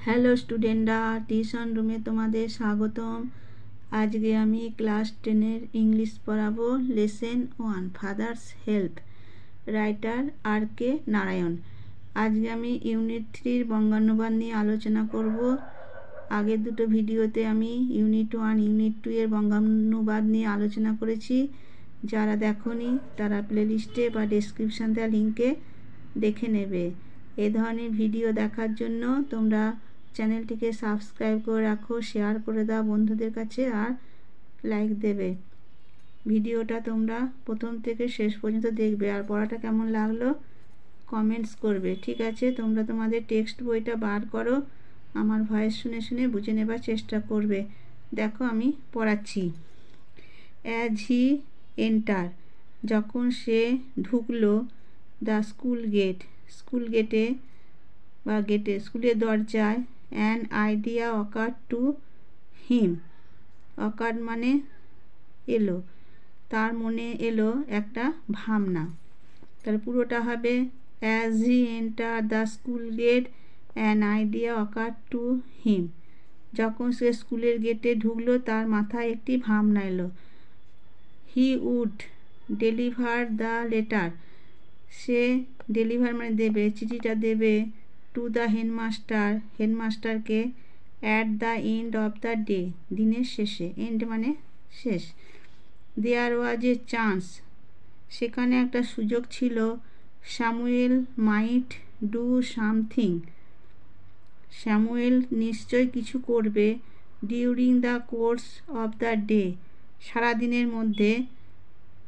Hello স্টুডেন্টরা, tuition রুমে তোমাদের স্বাগতম। আজকে আমি ক্লাস 10-এর ইংলিশ পড়াবো। Lesson 1, father's help, writer R K. Narayan. আজকে আমি ইউনিট 3-র বঙ্গানুবাদ নিয়ে আলোচনা করব। আগের দুটো ভিডিওতে আমি ইউনিট 1, ইউনিট 2-এর বঙ্গানুবাদ নিয়ে আলোচনা করেছি। যারা দেখোনি তারা প্লেলিস্টে বা ডেসক্রিপশান দেওয়া লিঙ্কে দেখে নেবে। এ ধরনের ভিডিও দেখার জন্য তোমরা চ্যানেলটিকে সাবস্ক্রাইব করে রাখো, শেয়ার করে দাও বন্ধুদের কাছে, আর লাইক দেবে। ভিডিওটা তোমরা প্রথম থেকে শেষ পর্যন্ত দেখবে, আর পড়াটা কেমন লাগলো কমেন্টস করবে। ঠিক আছে, তোমরা তোমাদের টেক্সট বইটা বার করো, আমার ভয়েস শুনে শুনে বুঝে নেবার চেষ্টা করবে। দেখো আমি পড়াচ্ছি। অ্যাজ হি এন্টার, যখন সে ঢুকলো, দ্য স্কুল গেটে বা স্কুলের দরজায়, an idea ochre to him. Occurred মানে এলো, তার মনে এলো একটা ভাবনা। তাহলে পুরোটা হবে as he enter the school gate an idea ochre to him. যখন সে স্কুলের গেটে ঢুকলো, তার মাথায় একটি ভাবনা এলো। He would deliver the letter, সে ডেলিভার মানে দেবে, চিঠিটা দেবে, টু দ্য হেডমাস্টারকে, at the end of the day, দিনের শেষে, এন্ড মানে শেষ। দেয়ার ওয়াজ এ চান্স, সেখানে একটা সুযোগ ছিল। Samuel might do something, Samuel নিশ্চয় কিছু করবে। During the course of the day, সারাদিনের মধ্যে।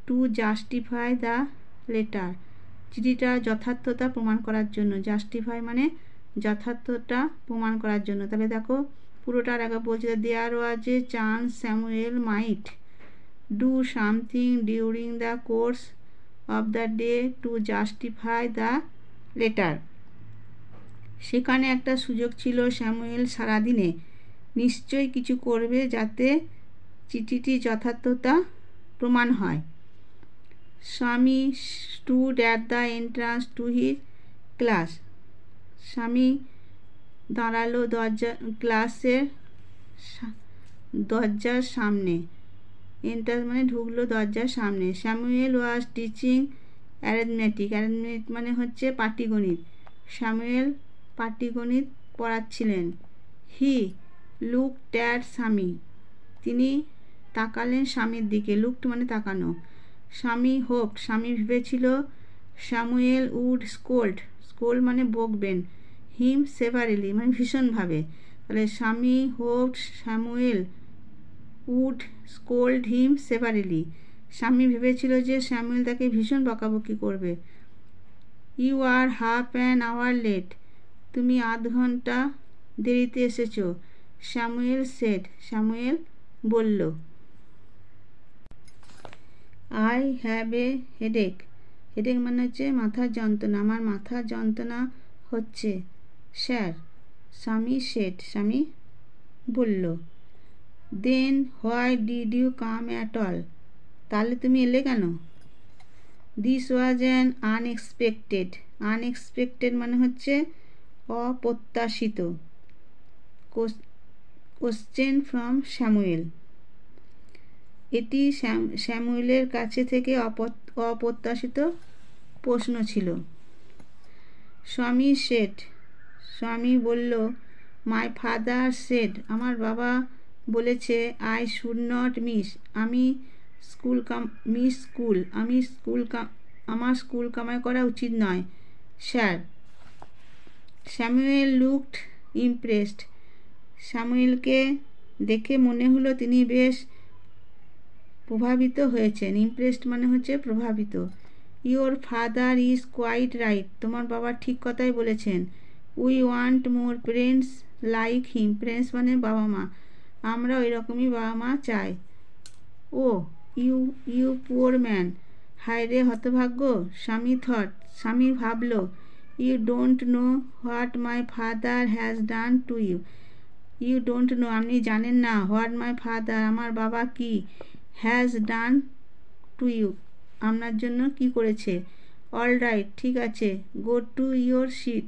টু জাস্টিফাই দ্য লেটার, চিঠিটার যথার্থতা প্রমাণ করার জন্য। জাস্টিফাই মানে যথার্থতা প্রমাণ করার জন্য। তাহলে দেখো পুরোটার আগে বলছে, there was a chance Samuel might do something during the course of the day to justify the letter. সেখানে একটা সুযোগ ছিল, স্যামুয়েল সারাদিনে নিশ্চয়ই কিছু করবে যাতে চিঠিটি যথার্থতা প্রমাণ হয়। স্বামী stood at the entrance to his class, স্বামী দাঁড়ালো ক্লাসের দরজার সামনে। এন্ট্রান্স মানে ঢুকলো দরজার সামনে। স্যামুয়েল ওয়াজ টিচিং অ্যারিথমেটিক মানে হচ্ছে পাটিগণিত। স্যামুয়েল পাটিগণিত পড়াচ্ছিলেন। হি লুকড অ্যাট স্বামী, তিনি তাকালেন স্বামীর দিকে। লুকড মানে তাকানো। স্বামী হোপড, স্বামী ভেবেছিল। স্যামুয়েল উড স্কোল্ড মানে বকবেন। হিম সেভারিলি মানে ভীষণভাবে। তাহলে Swami hoped Samuel would scold him severely, Swami ভেবেছিল যে স্যামুয়েল তাকে ভীষণ বকাবকি করবে। You are half an hour late, তুমি আধ ঘন্টা দেরিতে এসেছো। স্যামুয়েল সেড, স্যামুয়েল বলল। আই হ্যাভ এ হেডেক মানে হচ্ছে মাথার যন্ত্রণা, আমার মাথার যন্ত্রণা হচ্ছে। স্যার, স্বামী সেড, স্বামী বলল। Then why did you come at all, তাহলে তুমি এলে কেন? দিস ওয়াজ অ্যান আনএক্সপেক্টেড মানে হচ্ছে অপ্রত্যাশিত। কোশ্চেন ফ্রম স্যামুয়েল, এটি স্যামুয়েলের কাছে থেকে অপ্রত্যাশিত প্রশ্ন ছিল। স্বামী সেড, স্বামী বলল। মাই ফাদার সেড, আমার বাবা বলেছে। আই শুড নট মিস, আমি আমার স্কুল কামাই করা উচিত নয়। স্যার, স্যামুয়েল লুকড ইমপ্রেসড, স্যামুয়েলকে দেখে মনে হলো তিনি বেশ প্রভাবিত হয়েছেন। ইমপ্রেসড মানে হচ্ছে প্রভাবিত। Your father is quite right, তোমার বাবা ঠিক কথাই বলেছেন। We want more friends like him, friends মানে বাবা মা, আমরা ওই রকমই বাবা মা চাই। ও ইউ পুয়ার ম্যান, হায় রে হতভাগ্য। স্বামী ভাবল। You don't know what my father has done to you, you don't know আপনি জানেন না, হোয়াট মাই ফাদার আমার বাবা কি, হ্যাজ ডান টু ইউ আপনার জন্য কি করেছে। অল রাইট ঠিক আছে, গো টু ইয়োর সিট,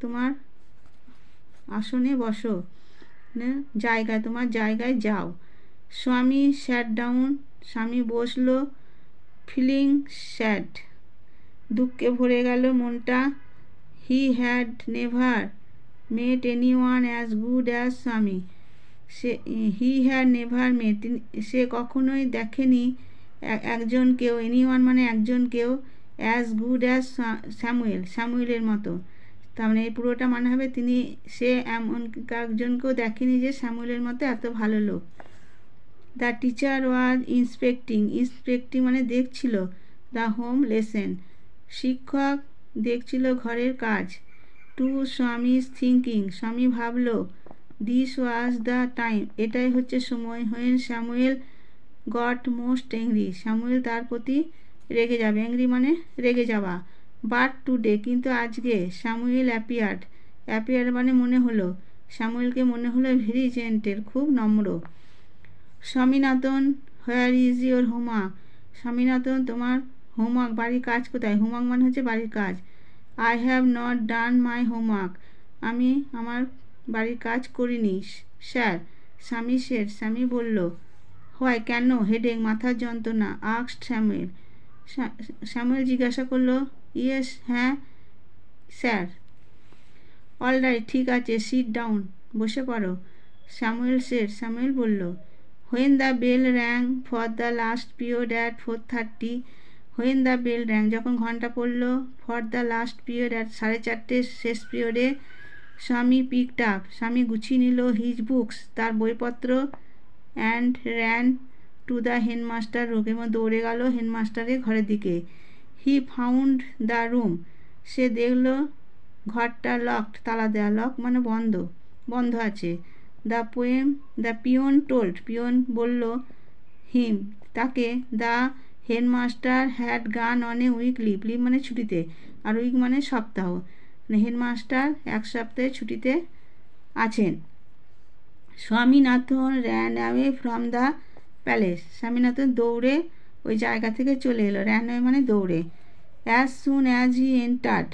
তোমার আসনে বসো, জায়গায়, তোমার জায়গায় যাও। স্বামী স্যাট ডাউন, স্বামী বসলো। ফিলিং স্যাড, দুঃখে ভরে গেল মনটা। He had never met anyone as good as Swami. He had never মেট, সে কখনোই দেখেনি একজনকেও, এনিওয়ান মানে একজনকেও, অ্যাজ গুড অ্যাজ স্যামুয়েলের মতো। তার মানে এই পুরোটা মানে হবে সে এমন একজনকেও দেখেনি যে স্যামুয়েলের মতো এত ভালো লোক। দ্য টিচার ওয়াজ ইন্সপেক্টিং মানে দেখছিল। দ্য হোম লেসেন, শিক্ষক দেখছিল ঘরের কাজ। টু স্বামী থিঙ্কিং, স্বামী ভাবল। দিস ওয়াজ দ্য টাইম, এটাই হচ্ছে সময়। When Samuel goat most angry, Samuel তার প্রতি রেগে যাবে। অ্যাংরি মানে রেগে যাওয়া। বাট টুডে, কিন্তু আজকে। স্যামুয়েল অ্যাপিয়ার মানে মনে হলো, স্যামুয়েলকে মনে হলো ভেরি জেন্টেল, খুব নম্র। Swaminathan where is your homework, Swaminathan তোমার হোমওয়ার্ক, বাড়ির কাজ কোথায়? হোমওয়ার্ক মানে হচ্ছে বাড়ির কাজ। I have not done my homework, আমি আমার বাড়ির কাজ করিনি স্যার। স্বামী বলল। হয় কেন? হেডেক, মাথার যন্ত্রণা। আস্কড স্যামুয়েল জিজ্ঞাসা করলো। ইয়েস, হ্যাঁ স্যার। অলরাইট, ঠিক আছে। সিট ডাউন, বসে পড়ো। স্যামুয়েল বলল। When the bell rang for the last period at 4:30, when the bell rang, যখন ঘন্টা পড়ল, for the last period at 4:30 শেষ পিরিয়ডে, স্বামী পিকড আপ, স্বামী গুছিয়ে নিল, হিজ বুকস, তার বইপত্র, and ran to the headmaster room, এবং দৌড়ে গেল হেডমাস্টারের ঘরের দিকে। হি ফাউন্ড দ্য রুম, সে দেখল ঘরটা লকড, তালা দেওয়া। লক মানে বন্ধ আছে। দ্য পিয়ন টোল্ড, পিয়ন বলল হিম, তাকে, the headmaster had gone on a week leave, leave মানে ছুটিতে, আর উইক মানে সপ্তাহ, মানে হেডমাস্টার 1 সপ্তাহে ছুটিতে আছেন। Swaminathan ran away from the palace, Swaminathan দৌড়ে ওই জায়গা থেকে চলে এলো। র্যান অ্যাওয়ে মানে দৌড়ে। As soon as he entered,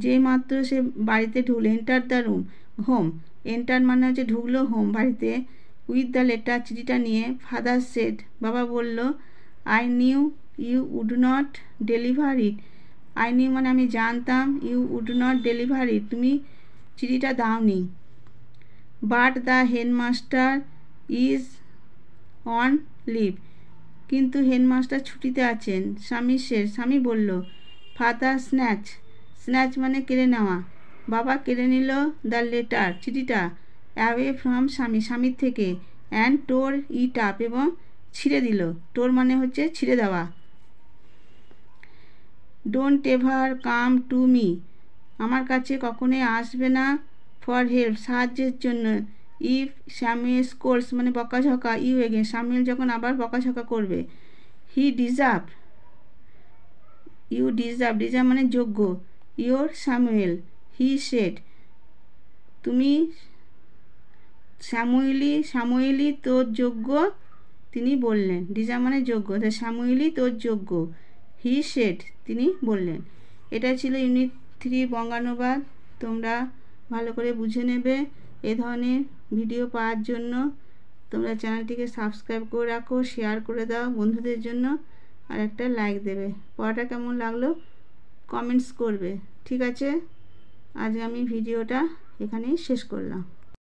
যেই মাত্র সে বাড়িতে ঢুকলো। Enter the room, home, enter মানে হচ্ছে ঢুকলো, হোম বাড়িতে। উইথ দ্য লেটার, চিঠিটা নিয়ে। ফাদার সেড, বাবা বলল। I knew you would not deliver it, I knew মানে আমি জানতাম, you would not deliver it, তুমি চিঠিটা দাওনি। But the headmaster is on leave, কিন্তু হেডমাস্টার ছুটিতে আছেন। স্বামী বলল। ফাদার স্ন্যাচ মানে কেড়ে নেওয়া, বাবা কেড়ে নিল দ্য লেটার, চিঠিটা, অ্যাওয়ে ফ্রম স্বামীর থেকে, অ্যান্ড টোর ইট আপ, এবং ছিঁড়ে দিল। টোর মানে হচ্ছে ছিঁড়ে দেওয়া। Don't ever come to me, আমার কাছে কখনোই আসবে না, ফর হেল্প, সাহায্যের জন্য। ইফ স্যামুয়েল স্কোল্ডস মানে বকাঝকা, ইউ এগেন, স্যামুয়েল যখন আবার বকাঝকা করবে। ইউ ডিজার্ভ মানে যোগ্য, ইয়োর হি সেড, তুমি স্যামুয়েলই তোর যোগ্য, তিনি বললেন। ডিজার্ভ মানে যোগ্য, তাই স্যামুয়েলই তোর যোগ্য। হি সেড, তিনি বললেন। এটা ছিল ইউনিট 3 বঙ্গানুবাদ। তোমরা ভালো করে বুঝে নেবে। এ ধরনের ভিডিও পাওয়ার জন্য তোমরা চ্যানেলটিকে সাবস্ক্রাইব করে রাখো, শেয়ার করে দাও বন্ধুদের জন্য, আর একটা লাইক দেবে। পড়াটা কেমন লাগলো কমেন্টস করবে। ঠিক আছে, আজ আমি ভিডিওটা এখানেই শেষ করলাম।